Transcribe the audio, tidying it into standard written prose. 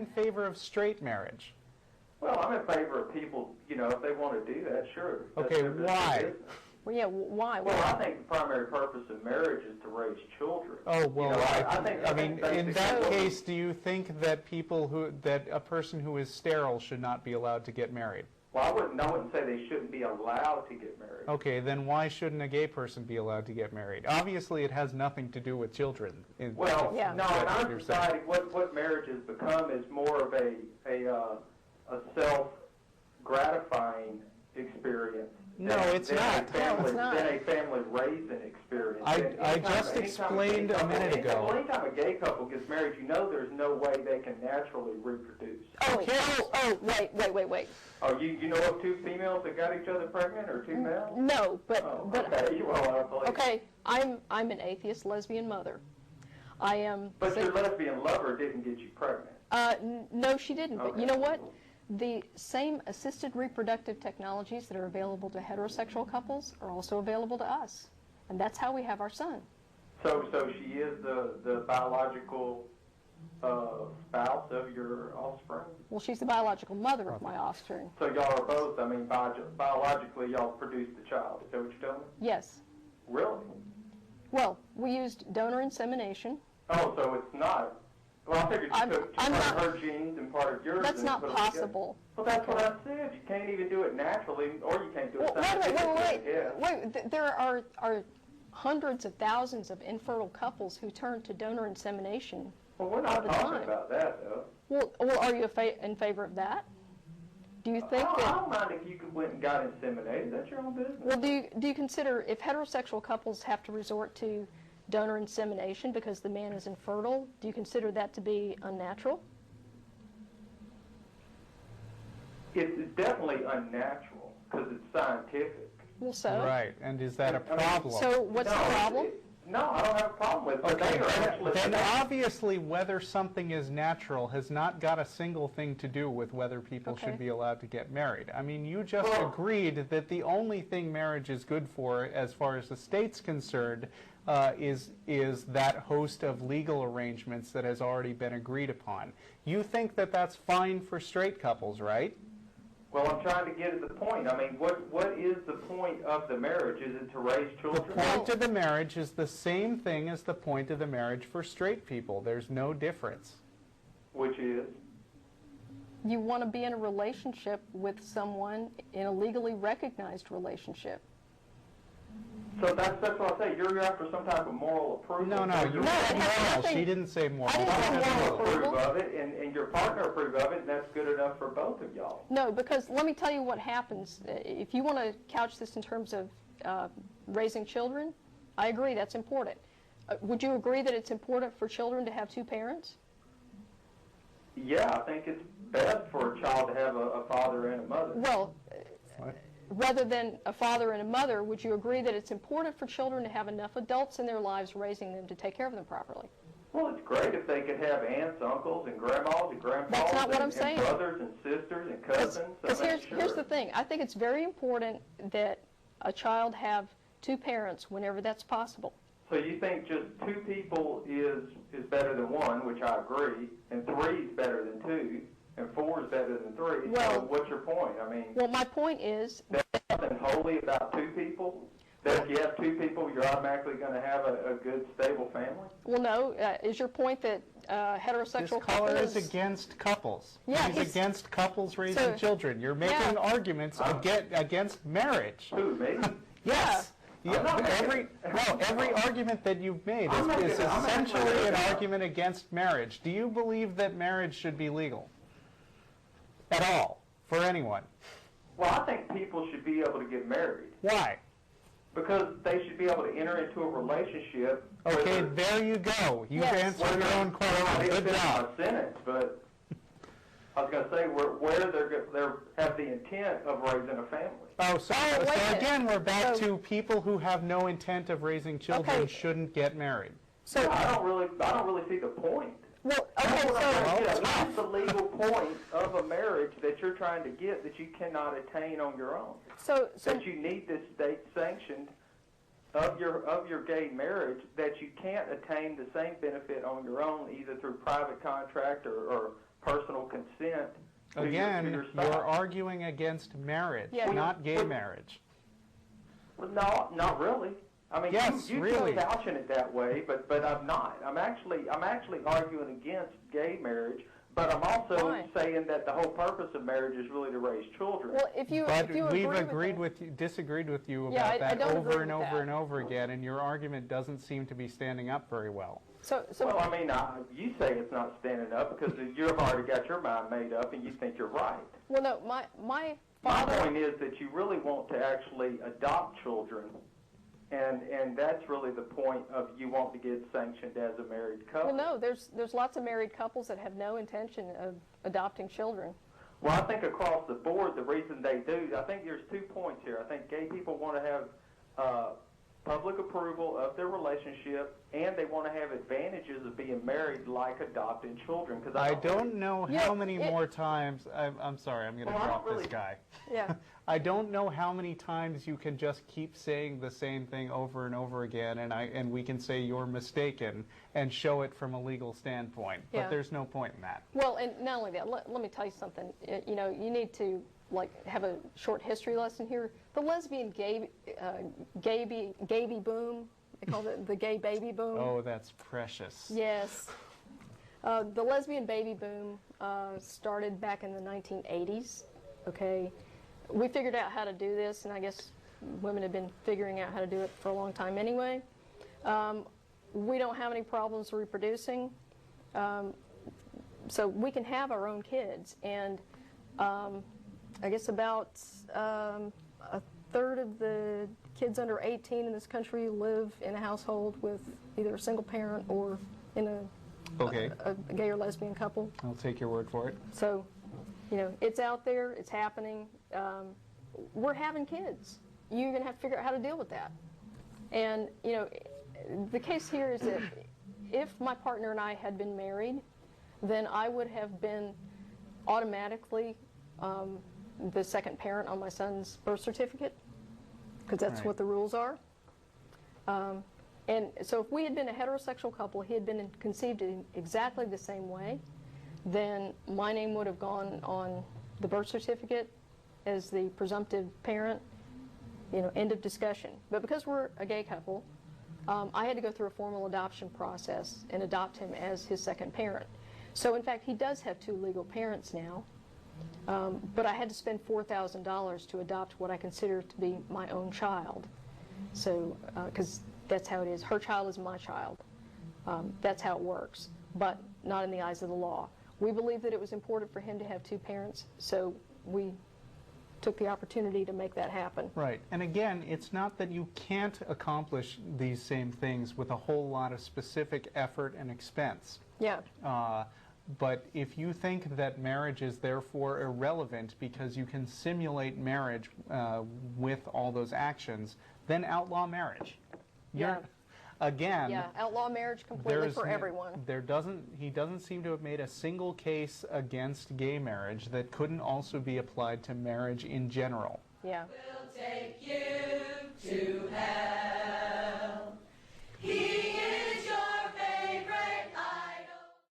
in favor of straight marriage? Well, I'm in favor of people, if they want to do that, sure. Okay, why? Well, yeah, why? Well, I think the primary purpose of marriage is to raise children. Oh, well, I mean, in that case, do you think that that a person who is sterile should not be allowed to get married? Well, I wouldn't say they shouldn't be allowed to get married. Okay, then why shouldn't a gay person be allowed to get married? Obviously, it has nothing to do with children. Well, no, in our society, what marriage has become is more of a self-gratifying experience. No, it's not. No, it's not. Than a family-raising experience. I just explained a minute ago. Anytime a gay couple gets married, there's no way they can naturally reproduce. Wait. Oh, you know of two females that got each other pregnant, or two males? No, but okay, okay, I'm an atheist lesbian mother. I am. But your lesbian lover didn't get you pregnant. No, she didn't. Okay. But you know what? The same assisted reproductive technologies that are available to heterosexual couples are also available to us, and that's how we have our son. So she is the biological spouse of your offspring? Well, she's the biological mother of my offspring. So y'all are both, biologically y'all produced the child. Is that what you're telling me? Yes. Really? Well, we used donor insemination. Oh, so it's not. Well, I figured you took part of her genes and part of yours. That's not possible. Well, that's what I said. You can't even do it naturally, or you can't do it scientifically. Wait. There are hundreds of thousands of infertile couples who turn to donor insemination. Well, we're not talking about that, though. Well, are you in favor of that? Do you think that? I don't mind if you went and got inseminated. That's your own business. Well, do you consider if heterosexual couples have to resort to donor insemination because the man is infertile, do you consider that to be unnatural? It's definitely unnatural because it's scientific. Well, so? Right, and is that a problem? So what's the problem? No, I don't have a problem with it. Okay, then obviously whether something is natural has not got a single thing to do with whether people should be allowed to get married. I mean, you just agreed that the only thing marriage is good for, as far as the state's concerned, is that host of legal arrangements that has already been agreed upon. You think that that's fine for straight couples, right? Well, I'm trying to get at the point. I mean, what is the point of the marriage? Is it to raise children? The point of the marriage is the same thing as the point of the marriage for straight people. There's no difference. Which is? You want to be in a relationship with someone in a legally recognized relationship. So that's what I say. You're after some type of moral approval. No, you said moral. She didn't say moral. I didn't say moral approve of it, and your partner approve of it, and that's good enough for both of y'all. No, because let me tell you what happens. If you want to couch this in terms of raising children, I agree, that's important. Would you agree that it's important for children to have two parents? Yeah, I think it's best for a child to have a father and a mother. Well, rather than a father and a mother, would you agree that it's important for children to have enough adults in their lives raising them to take care of them properly? Well, it's great if they could have aunts, uncles, and grandmas and grandpas. That's not what I'm saying. And brothers and sisters and cousins. Because here's the thing. I think it's very important that a child have two parents whenever that's possible. So you think just two people is better than one, which I agree, and three is better than two, and four is better than three. Well, so what's your point? I mean, well, my point is there's nothing holy about two people. That if you have two people, you're automatically going to have a good, stable family. Well, no. Is your point that heterosexual couples? This caller is against couples. Yeah, he's against couples raising children. You're making arguments against marriage. Who, me? Yes. Every argument that you've made is essentially an argument against marriage. Do you believe that marriage should be legal? At all? For anyone? Well, I think people should be able to get married. Why? Because they should be able to enter into a relationship. Okay, there you go. You've answered your own question. Good job. Sentence, but I was going to say where they have the intent of raising a family. Oh, so again, we're back to people who have no intent of raising children shouldn't get married. So I don't really see the point. Well, okay, what's the legal point of a marriage that you're trying to get that you cannot attain on your own? So that you need this state sanctioned of your gay marriage, that you can't attain the same benefit on your own, either through private contract or personal consent to Again, your spouse. you're arguing against marriage, Yeah. not gay marriage. Well, no, not really. I mean, Yes, you really. keep couching it that way, but I'm not. I'm actually arguing against gay marriage, but I'm also Why? saying that the whole purpose of marriage is really to raise children. Well, if you But we've agree disagreed with you Yeah, about I that don't over agree and with over that. and over again, and your argument doesn't seem to be standing up very well. So Well, I mean, you say it's not standing up because you've already got your mind made up and you think you're right. well, no, my My father. point is that you really want to actually adopt children, and that's really the point of you want to get sanctioned as a married couple. Well, no, there's lots of married couples that have no intention of adopting children. Well, I think across the board, the reason they do, I think there's 2 points here. I think gay people want to have public approval of their relationship, and they want to have advantages of being married, like adopting children. Because I don't know Yeah, how many it- more times, I'm sorry, I'm going to Well, I drop don't this really- guy. Yeah. I don't know how many times you can just keep saying the same thing over and over again, and we can say you're mistaken and show it from a legal standpoint. Yeah. But there's no point in that. Well, and not only that, let me tell you something. You know, you need to have a short history lesson here. The lesbian gay boom, they call it the gay baby boom. Oh, that's precious. Yes. The lesbian baby boom started back in the 1980s, okay? We figured out how to do this, and I guess women have been figuring out how to do it for a long time anyway. We don't have any problems reproducing, so we can have our own kids. And I guess about a third of the kids under 18 in this country live in a household with either a single parent or in Okay, a gay or lesbian couple. I'll take your word for it. So, you know, it's out there, it's happening. We're having kids. You're going to have to figure out how to deal with that. And, you know, the case here is that if my partner and I had been married, then I would have been automatically the second parent on my son's birth certificate, because that's Right. what the rules are. And so if we had been a heterosexual couple, he had been conceived in exactly the same way, then my name would have gone on the birth certificate as the presumptive parent, you know, end of discussion. But because we're a gay couple, I had to go through a formal adoption process and adopt him as his second parent. So in fact, he does have two legal parents now, but I had to spend $4,000 to adopt what I consider to be my own child. So, because that's how it is. Her child is my child. That's how it works, but not in the eyes of the law. We believe that it was important for him to have two parents, so we took the opportunity to make that happen. Right. And again, it's not that you can't accomplish these same things with a whole lot of specific effort and expense. Yeah. But if you think that marriage is therefore irrelevant because you can simulate marriage with all those actions, then outlaw marriage. Yeah. Again, Yeah, outlaw marriage completely there's for no- everyone. he doesn't seem to have made a single case against gay marriage that couldn't also be applied to marriage in general. Yeah. We'll take you to heaven.